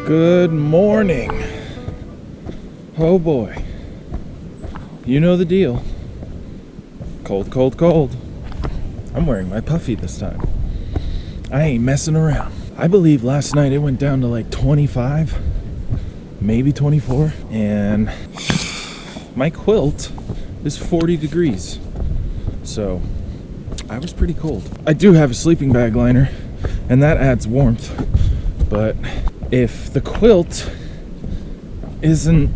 Good morning. Oh boy. You know the deal. Cold, cold, cold. I'm wearing my puffy this time. I ain't messing around. I believe last night it went down to like 25, maybe 24, and my quilt is 40 degrees. So I was pretty cold. I do have a sleeping bag liner, and that adds warmth, but if the quilt isn't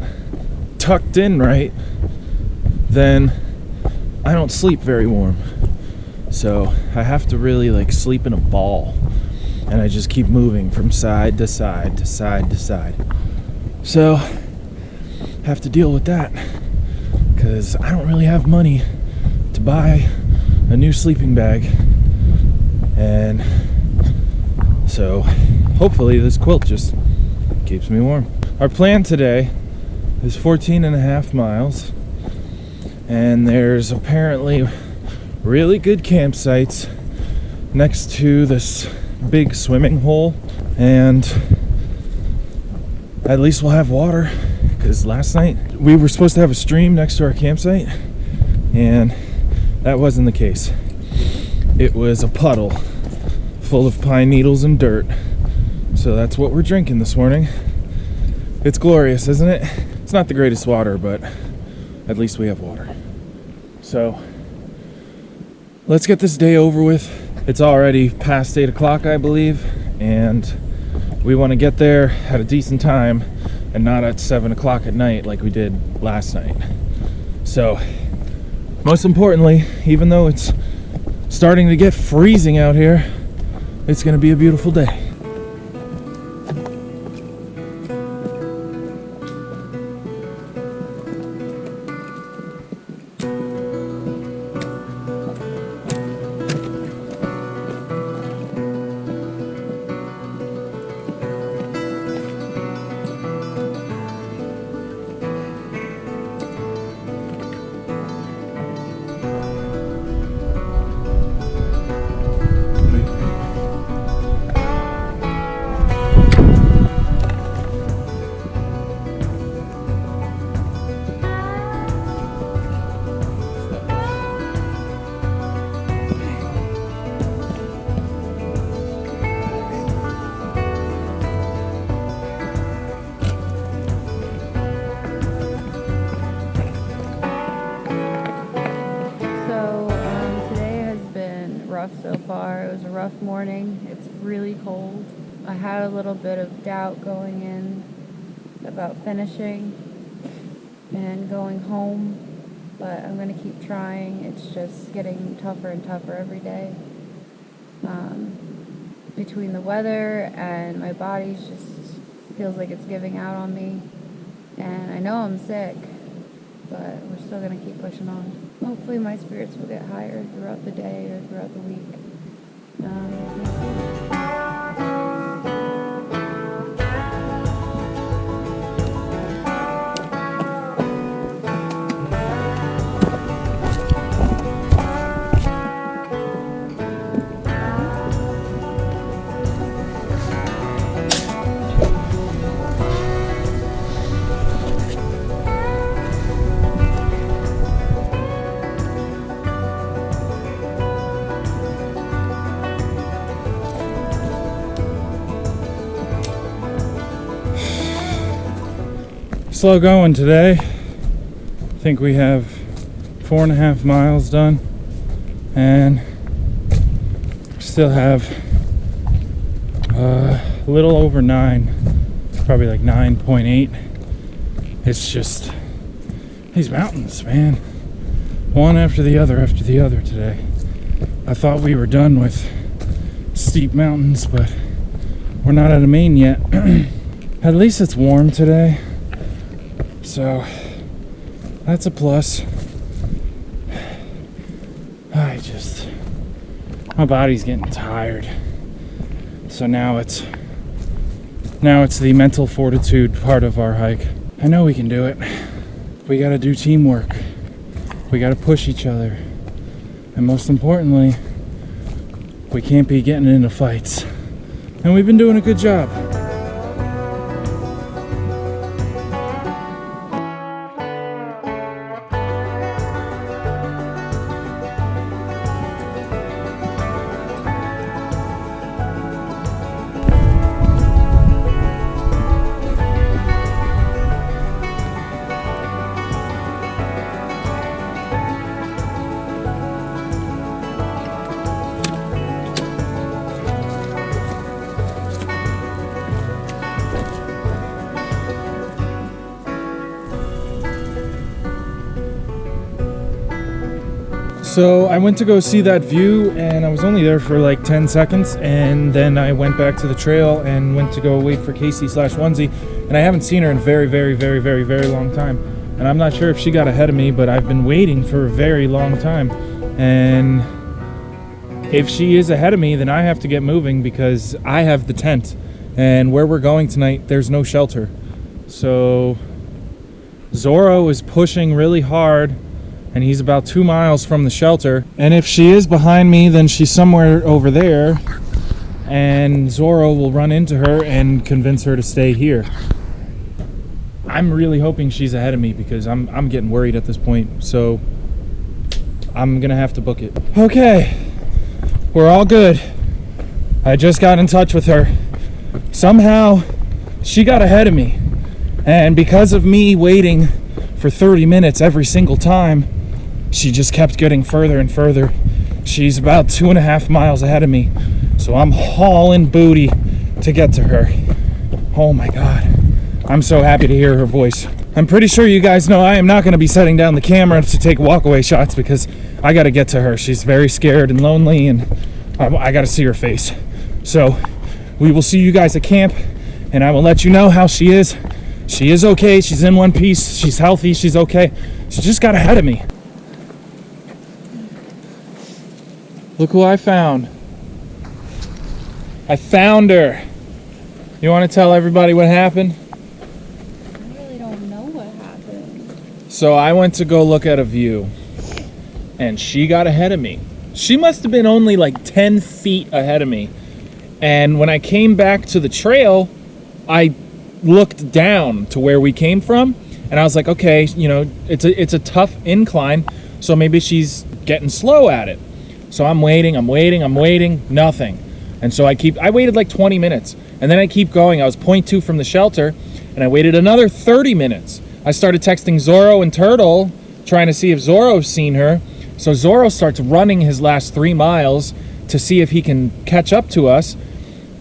tucked in right, then I don't sleep very warm. So I have to really like sleep in a ball, and I just keep moving from side to side to side to side. So I have to deal with that because I don't really have money to buy a new sleeping bag. And so hopefully this quilt just keeps me warm. Our plan today is 14 and a half miles, and there's apparently really good campsites next to this big swimming hole, and at least we'll have water, because last night we were supposed to have a stream next to our campsite, and that wasn't the case. It was a puddle full of pine needles and dirt. So that's what we're drinking this morning. It's glorious, isn't it? It's not the greatest water, but at least we have water. So let's get this day over with. It's already past 8 o'clock, I believe, and we want to get there at a decent time and not at 7 o'clock at night like we did last night. So most importantly, even though it's starting to get freezing out here, it's going to be a beautiful day. So far. It was a rough morning. It's really cold. I had a little bit of doubt going in about finishing and going home, but I'm going to keep trying. It's just getting tougher and tougher every day. Between the weather and my body just feels like it's giving out on me, and I know I'm sick, but we're still going to keep pushing on. Hopefully my spirits will get higher throughout the day or throughout the week. Slow going today. I think we have 4.5 miles done, and still have a little over 9, probably like 9.8. It's just these mountains, man, one after the other today. I thought we were done with steep mountains, but we're not at a main yet. At least it's warm today, so that's a plus. My body's getting tired. So now it's the mental fortitude part of our hike. I know we can do it. We gotta do teamwork. We gotta push each other. And most importantly, we can't be getting into fights. And we've been doing a good job. So I went to go see that view, and I was only there for like 10 seconds, and then I went back to the trail and went to go wait for Casey/Onezie, and I haven't seen her in a very, very, very, very, very long time. And I'm not sure if she got ahead of me, but I've been waiting for a very long time. And if she is ahead of me, then I have to get moving because I have the tent. And where we're going tonight, there's no shelter. So Zorro is pushing really hard, and he's about 2 miles from the shelter. And if she is behind me, then she's somewhere over there, and Zorro will run into her and convince her to stay here. I'm really hoping she's ahead of me because I'm getting worried at this point. So I'm gonna have to book it. Okay, we're all good. I just got in touch with her. Somehow she got ahead of me, and because of me waiting for 30 minutes every single time, she just kept getting further and further. She's about 2.5 miles ahead of me, so I'm hauling booty to get to her. Oh my God, I'm so happy to hear her voice. I'm pretty sure you guys know I am not going to be setting down the camera to take walkaway shots because I got to get to her. She's very scared and lonely, and I got to see her face. So we will see you guys at camp, and I will let you know how she is. She is okay. She's in one piece. She's healthy. She's okay. She just got ahead of me. Look who I found. I found her. You want to tell everybody what happened? I really don't know what happened. So I went to go look at a view, and she got ahead of me. She must have been only like 10 feet ahead of me. And when I came back to the trail, I looked down to where we came from, and I was like, okay, you know, it's a tough incline, so maybe she's getting slow at it. So I'm waiting, nothing. And so I waited like 20 minutes, and then I keep going. I was 0.2 from the shelter, and I waited another 30 minutes. I started texting Zorro and Turtle, trying to see if Zorro's seen her. So Zorro starts running his last 3 miles to see if he can catch up to us.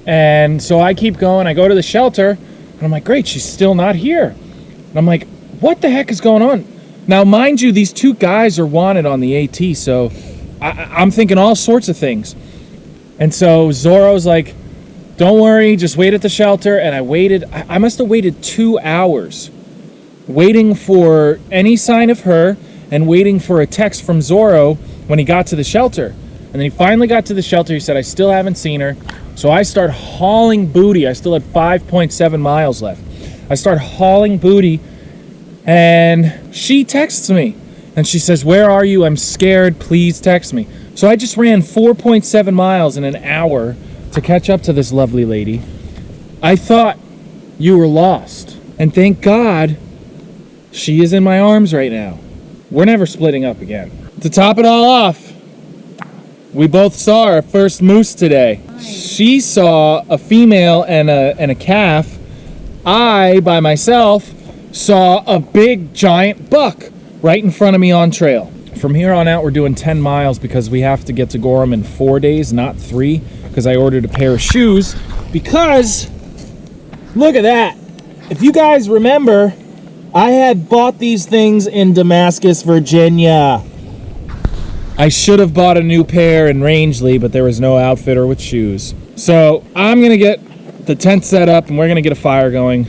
And so I keep going. I go to the shelter, and I'm like, great, she's still not here. And I'm like, what the heck is going on? Now, mind you, these 2 guys are wanted on the AT, so I'm thinking all sorts of things. And so Zorro's like, don't worry, just wait at the shelter. And I waited. I must have waited 2 hours waiting for any sign of her and waiting for a text from Zorro when he got to the shelter. And then he finally got to the shelter. He said, I still haven't seen her. So I start hauling booty. I still had 5.7 miles left. I start hauling booty, and she texts me. And she says, where are you? I'm scared. Please text me. So I just ran 4.7 miles in an hour to catch up to this lovely lady. I thought you were lost. And thank God she is in my arms right now. We're never splitting up again. To top it all off, we both saw our first moose today. She saw a female and a calf. I, by myself, saw a big giant buck right in front of me on trail. From here on out, we're doing 10 miles because we have to get to Gorham in 4 days, not 3, because I ordered a pair of shoes. Because, look at that. If you guys remember, I had bought these things in Damascus, Virginia. I should have bought a new pair in Rangeley, but there was no outfitter with shoes. So I'm going to get the tent set up, and we're going to get a fire going.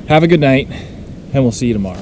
Have a good night, and we'll see you tomorrow.